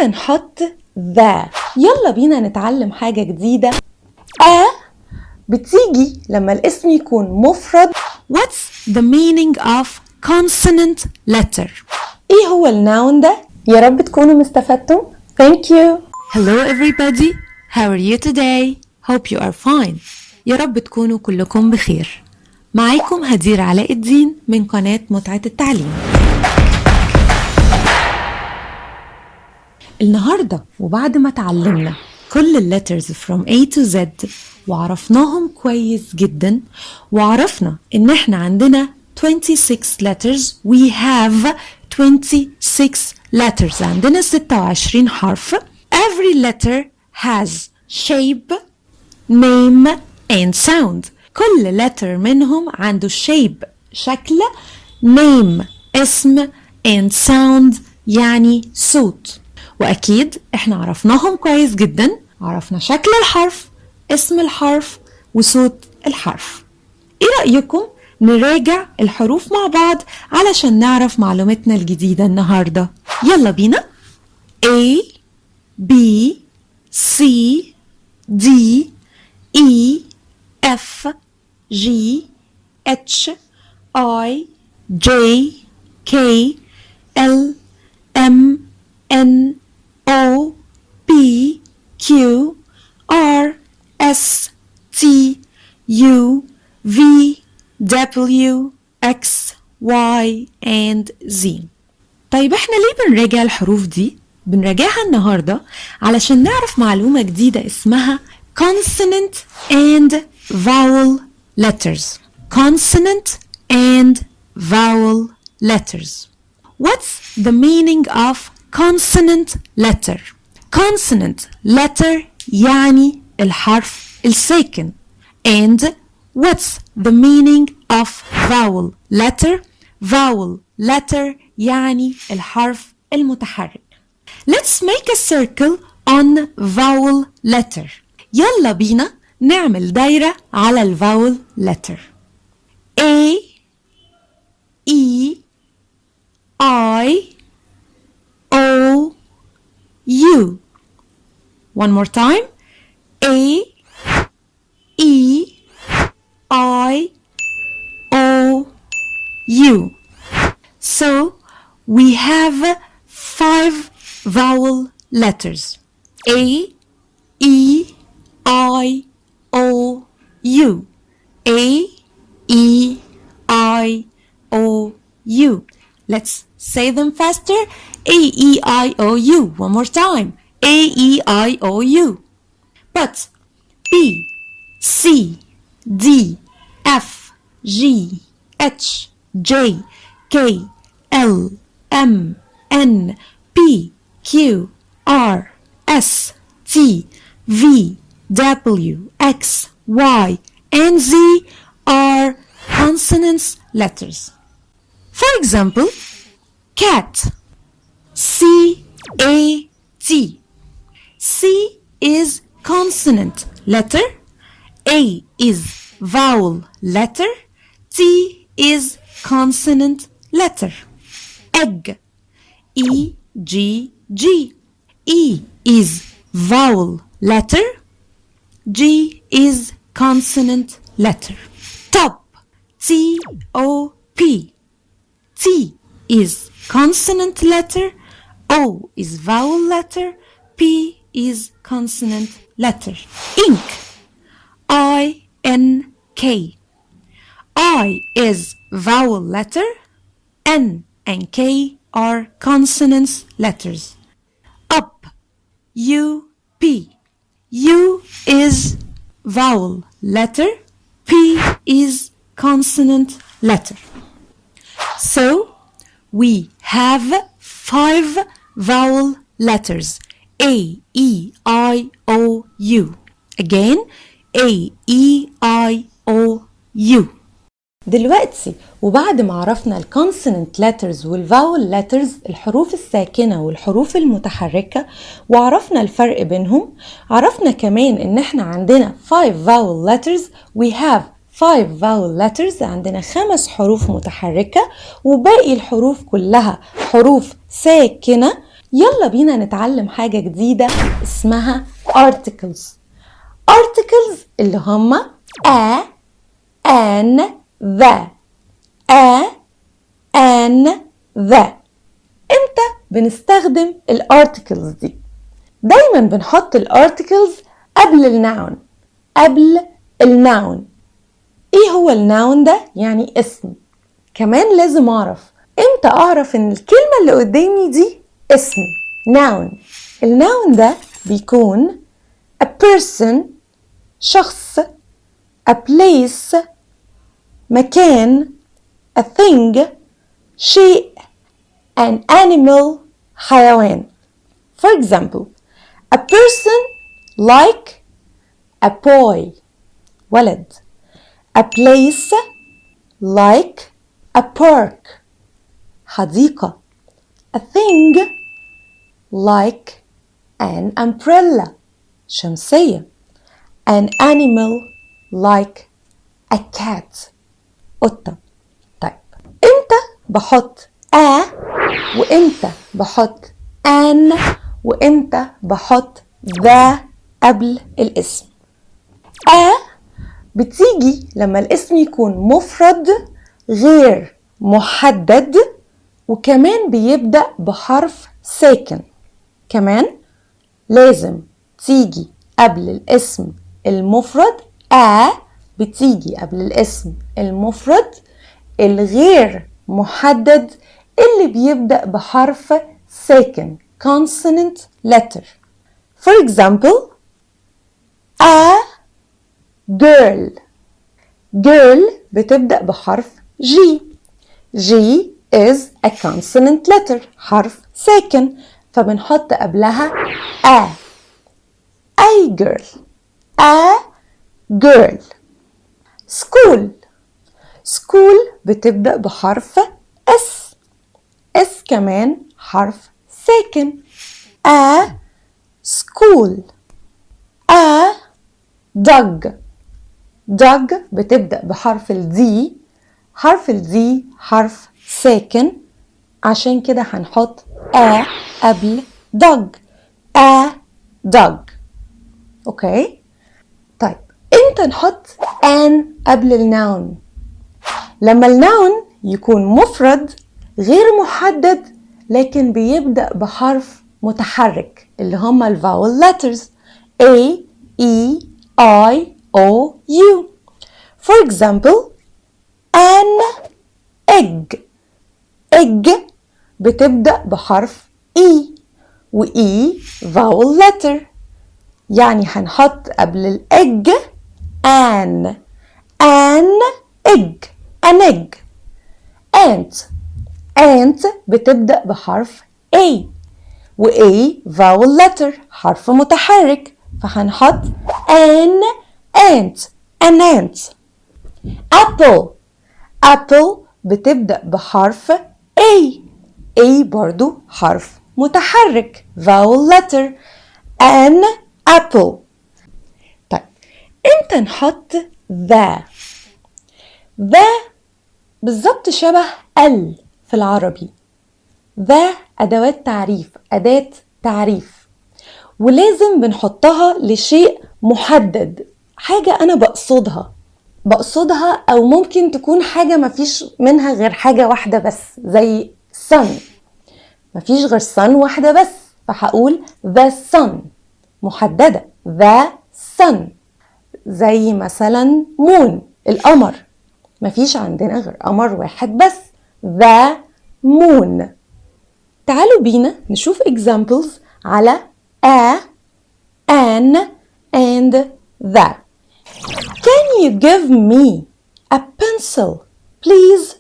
امتى نحط ذا؟ يلا بينا نتعلم حاجة جديدة. بتيجي لما الاسم يكون مفرد. What's the meaning of consonant letter? ايه هو الناون ده؟ يا رب تكونوا استفدتم. Thank you. Hello everybody. How are you today? Hope you are fine. يا رب تكونوا كلكم بخير. معاكم هدير علاء الدين من قناة متعة التعليم. النهاردة وبعد ما تعلمنا كل letters from A to Z وعرفناهم كويس جدا وعرفنا ان احنا عندنا 26 letters. We have 26 letters. عندنا 26 حرف. Every letter has shape, name and sound. كل letter منهم عنده shape شكل، name اسم and sound يعني صوت. وأكيد إحنا عرفناهم كويس جدا. عرفنا شكل الحرف، اسم الحرف وصوت الحرف. إيه رأيكم نراجع الحروف مع بعض علشان نعرف معلومتنا الجديدة النهاردة؟ يلا بينا. A B C D E F G H I J K L M N O P Q R S T U V W X Y and Z. طيب احنا ليه بنراجع الحروف دي؟ بنراجعها النهاردة علشان نعرف معلومة جديدة اسمها consonant and vowel letters. Consonant and vowel letters. What's the meaning of consonant letter? Consonant letter يعني الحرف الساكن. And what's the meaning of vowel letter? Vowel letter يعني الحرف المتحرك. Let's make a circle on vowel letter. يلا بينا نعمل دايرة على الفاول letter. A E I O U. One more time. A E I O U. So we have 5 vowel letters. A E I O U. A E I O U. Let's say them faster. A E I O U. One more time. A E I O U. But B C D F G H J K L M N P Q R S T V W X Y and Z are consonant letters. For example, cat. C A T. C is consonant letter. A is vowel letter. T is consonant letter. Egg. E G G. E is vowel letter. G is consonant letter. Top. T O P. T is consonant letter. O is vowel letter. P is consonant letter. Ink. I N K. I is vowel letter. N and K are consonant letters. Up. U P. U is vowel letter. P is consonant letter. So we have 5 vowel letters. A E I O U. Again, A E I O U. دلوقتي وبعد ما عرفنا الكونسوننت letters والفاول letters الحروف الساكنة والحروف المتحركة وعرفنا الفرق بينهم، عرفنا كمان ان احنا عندنا 5 vowel letters. We have 5 vowel letters. عندنا 5 حروف متحركة وباقي الحروف كلها حروف ساكنة. يلا بينا نتعلم حاجة جديدة اسمها articles. articles اللي هما a, an, the. a, an, the. امتى بنستخدم الارتكلز دي؟ دايما بنحط الارتكلز قبل الناون. قبل الناون. ايه هو الناون ده؟ يعني اسم. كمان لازم اعرف امتى اعرف ان الكلمة اللي قدامي دي اسم noun. الناون ده بيكون a person شخص, a place مكان, a thing شيء, an animal حيوان. For example, a person like a boy ولد. A place like a park حديقة. A thing like an umbrella شمسية. An animal like a cat قطة. طيب امتى بحط a وامتى بحط an وامتى بحط the قبل الاسم؟ a بتيجي لما الاسم يكون مفرد غير محدد وكمان بيبدأ بحرف ساكن. كمان لازم تيجي قبل الاسم المفرد. بتيجي قبل الاسم المفرد الغير محدد اللي بيبدأ بحرف ساكن consonant letter. For example, a girl. girl بتبدأ بحرف G. G is a consonant letter حرف ساكن فبنحط قبلها a. A girl. A girl. school. school بتبدأ بحرف S. S كمان حرف ساكن. A school. A dog. dog بتبدأ بحرف الدي. حرف الدي حرف ساكن عشان كده هنحط a قبل dog. A dog. اوكي؟ طيب امتى نحط an قبل الناون؟ لما الناون يكون مفرد غير محدد لكن بيبدأ بحرف متحرك اللي هما الفاول letters A, E, I, O, U. For example, an egg. egg بتبدأ بحرف E و E vowel letter يعني هنحط قبل الإج an. egg. an egg. ant. ant بتبدأ بحرف A و A vowel letter حرف متحرك فهنحط an ant. an ant. apple. apple بتبدأ بحرف A. A برضو حرف متحرك vowel letter an apple. طيب امتى نحط the؟ the بالظبط شبه ال في العربي. the أدوات تعريف. أداة تعريف ولازم بنحطها لشيء محدد. حاجة أنا بقصدها أو ممكن تكون حاجة مفيش منها غير حاجة واحدة بس زي sun. مفيش غير sun واحدة بس فهقول the sun محددة the sun. زي مثلا moon القمر مفيش عندنا غير قمر واحد بس the moon. تعالوا بينا نشوف examples على a, an and the. Can you give me a pencil please؟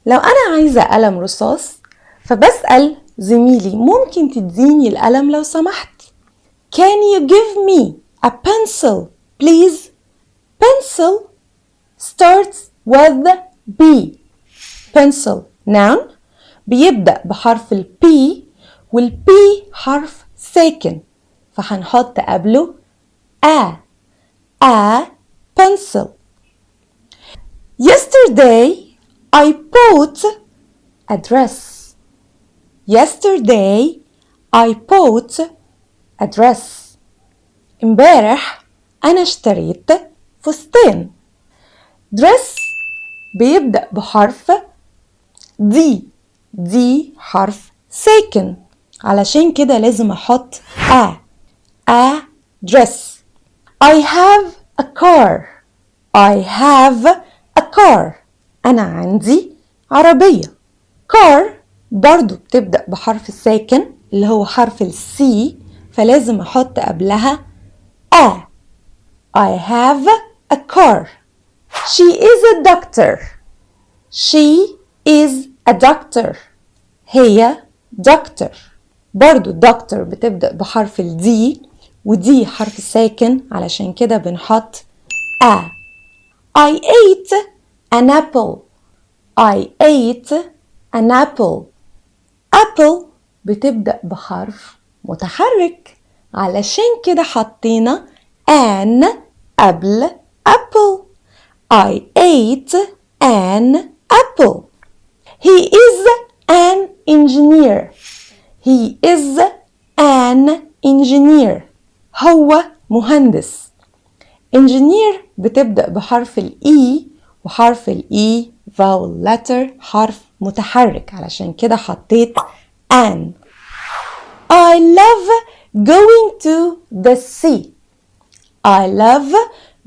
لو أنا عايزة قلم رصاص فبسأل زميلي ممكن تديني القلم لو سمحت؟ Can you give me a pencil please؟ pencil starts with B. pencil noun بيبدأ بحرف ال P وال P حرف ساكن فهنحط قبله a pencil. Yesterday I bought a dress. Yesterday I bought a dress. امبارح أنا اشتريت فستان. dress بيبدأ بحرف دي حرف ساكن، علشان كده لازم أحط a dress. I have a car. I have a car. أنا عندي عربية. car برضو بتبدأ بحرف ساكن اللي هو حرف السي، فلازم أحط قبلها a. I have a car. She is a doctor. She is a doctor. هي doctor. برضو doctor بتبدأ بحرف الدي، ودي حرف ساكن علشان كده بنحط a. I ate an apple. I ate an apple. apple بتبدأ بحرف متحرك، علشان كده حطينا an قبل apple. I ate an apple. He is an engineer. He is an engineer. هو مهندس. engineer بتبدأ بحرف الإي، وحرف الإي vowel letter حرف متحرك، علشان كده حطيت an. I love going to the sea. I love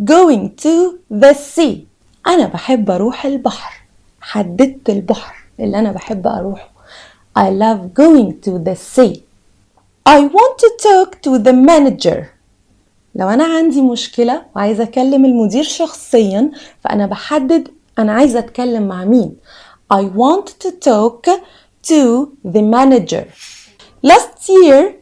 going to the sea. أنا بحب أروح البحر. حددت البحر اللي أنا بحب أروحه. I love going to the sea. I want to talk to the manager. لو أنا عندي مشكلة وعايزة أكلم المدير شخصيا، فأنا بحدد أنا عايزة أتكلم مع مين. I want to talk to the manager. Last year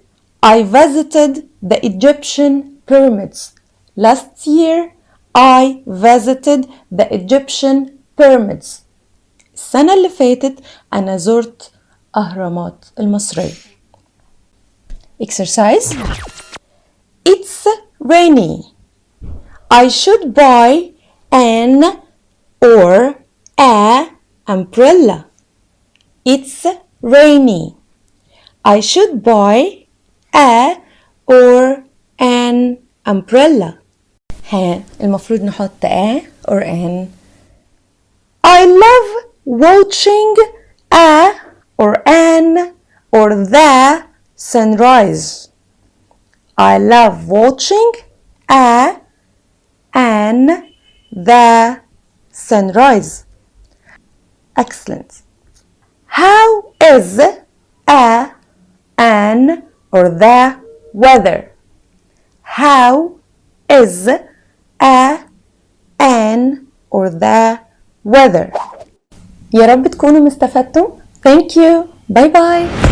I visited the Egyptian pyramids. Last year I visited the Egyptian pyramids. السنة اللي فاتت أنا زرت أهرامات المصرية. Exercise. It's rainy. I should buy an or a umbrella. It's rainy. I should buy a or an umbrella. ها المفروض نحط a or an. I love watching a or an or the sunrise. I love watching a an the sunrise. Excellent. How is a an or the weather? How is a an or the weather? يا رب تكونوا استفدتم. Thank you. Bye bye.